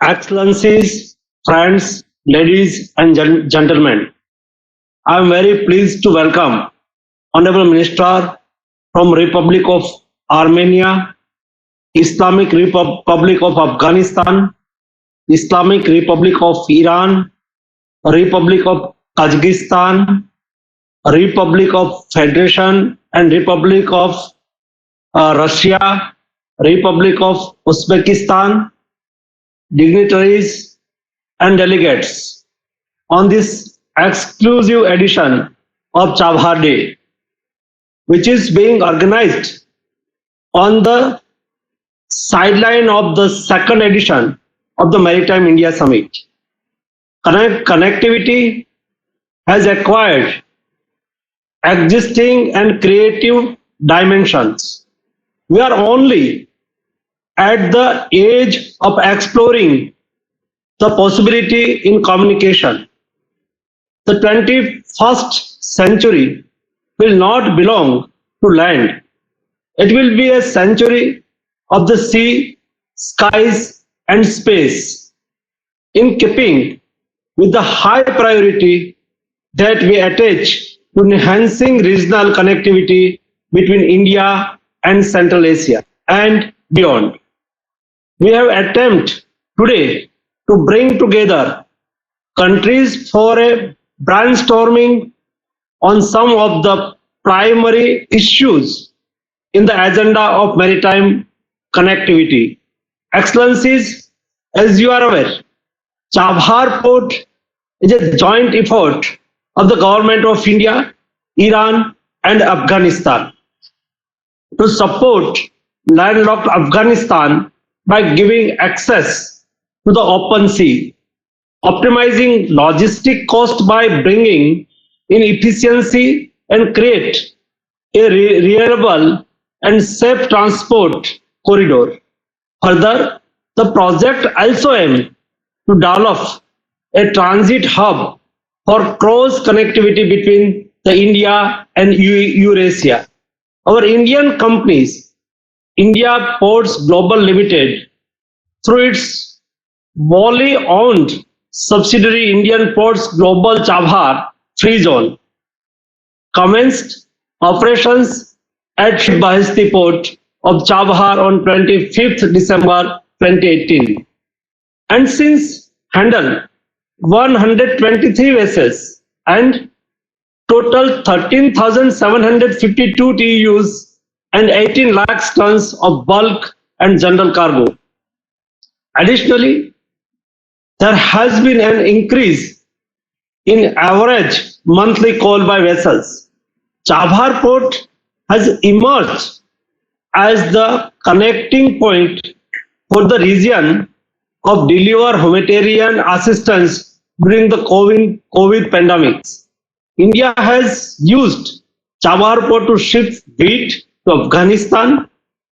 Excellencies, friends, ladies and gentlemen, I am very pleased to welcome Honorable Minister from Republic of Armenia, Islamic Republic of Afghanistan, Islamic Republic of Iran, Republic of Kazakhstan, Republic of Federation and Republic of Russia, Republic of Uzbekistan, dignitaries and delegates on this exclusive edition of Chabhar Day, which is being organized on the sideline of the second edition of the Maritime India Summit. Connectivity has acquired existing and creative dimensions. We are only at the age of exploring the possibility in communication. The 21st century will not belong to land. It will be a century of the sea, skies, and space. In keeping with the high priority that we attach to enhancing regional connectivity between India and Central Asia and beyond, we have attempted today to bring together countries for a brainstorming on some of the primary issues in the agenda of maritime connectivity. Excellencies, as you are aware, Chabhar Port is a joint effort of the government of India, Iran, and Afghanistan to support landlocked Afghanistan by giving access to the open sea, optimizing logistic cost by bringing in efficiency and create a reliable and safe transport corridor. Further, the project also aims to develop a transit hub for cross connectivity between the India and Eurasia. Our Indian companies, India Ports Global Limited, through its wholly owned subsidiary Indian Ports Global Chabhar Free Zone, commenced operations at Bahasti Port of Chabhar on 25th December 2018, and since handled 123 vessels and total 13,752 TEUs and 18 lakhs tons of bulk and general cargo. Additionally, there has been an increase in average monthly call by vessels. Chabhar Port has emerged as the connecting point for the region of deliver humanitarian assistance during the COVID pandemics. India has used Chabhar Port to ship wheat to Afghanistan.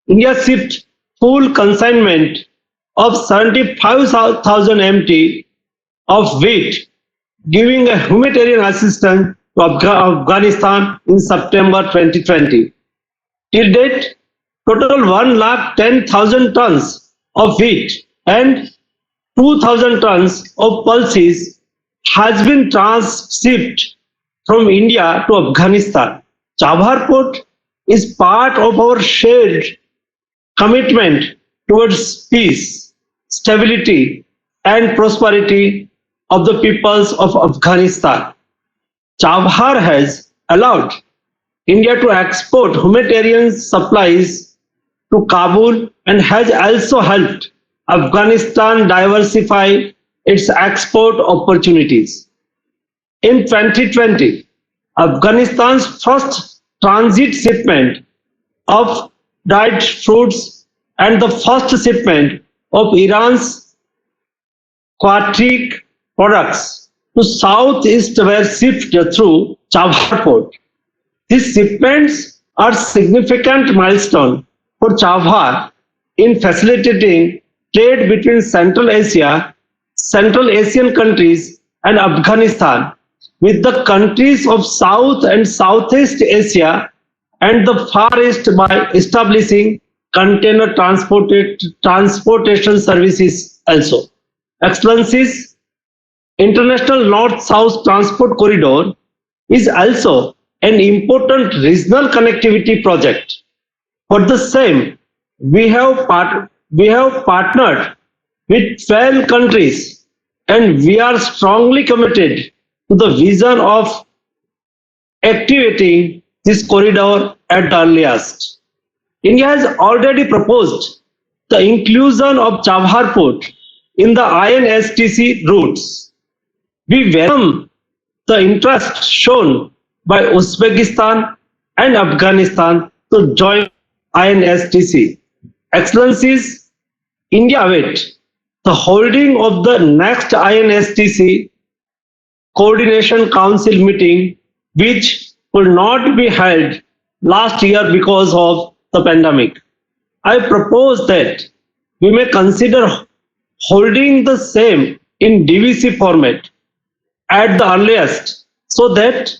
India shipped full consignment of 75,000 MT of wheat, giving a humanitarian assistance to Afghanistan in September 2020. Till date, total 110,000 tons of wheat and 2,000 tons of pulses has been transshipped from India to Afghanistan. Chabhar Port is part of our shared commitment towards peace, stability, and prosperity of the peoples of Afghanistan. Chabhar has allowed India to export humanitarian supplies to Kabul and has also helped Afghanistan diversify its export opportunities. In 2020, Afghanistan's first transit shipment of dried fruits and the first shipment of Iran's quartic products to Southeast were shipped through Chabhar Port. These shipments are significant milestone for Chabhar in facilitating trade between Central Asia, Central Asian countries, and Afghanistan with the countries of South and Southeast Asia and the Far East by establishing container transportation services also. Excellencies, International North-South Transport Corridor is also an important regional connectivity project. For the same, we have partnered with 12 countries, and we are strongly committed to the vision of activating this corridor at the earliest. India has already proposed the inclusion of Chabhar Port in the INSTC routes. We welcome the interest shown by Uzbekistan and Afghanistan to join INSTC. Excellencies, India await the holding of the next INSTC Coordination Council meeting, which could not be held last year because of the pandemic. I propose that we may consider holding the same in DVC format at the earliest so that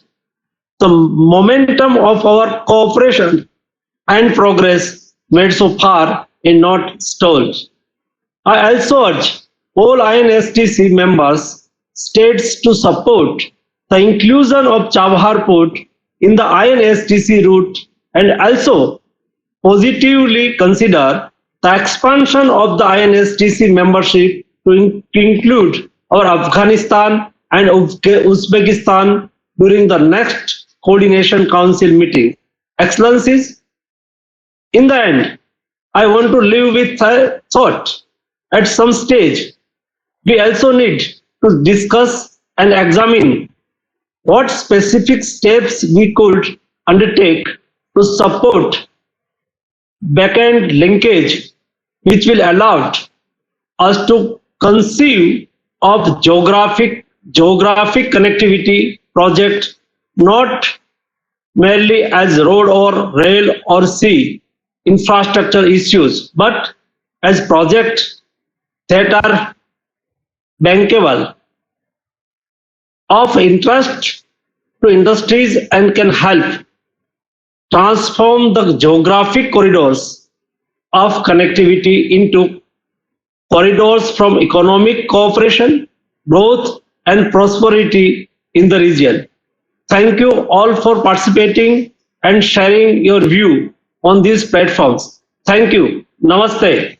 the momentum of our cooperation and progress made so far is not stalled. I also urge all INSTC members states to support the inclusion of Chabhar Port in the INSTC route and also positively consider the expansion of the INSTC membership to include our Afghanistan and Uzbekistan during the next Coordination Council meeting. Excellencies, in the end, I want to leave with a thought. At some stage, we also need to discuss and examine what specific steps we could undertake to support backend linkage, which will allow us to conceive of geographic connectivity project not merely as road or rail or sea infrastructure issues, but as projects that are bankable, of interest to industries and can help transform the geographic corridors of connectivity into corridors from economic cooperation, growth, and prosperity in the region. Thank you all for participating and sharing your view on these platforms. Thank you. Namaste.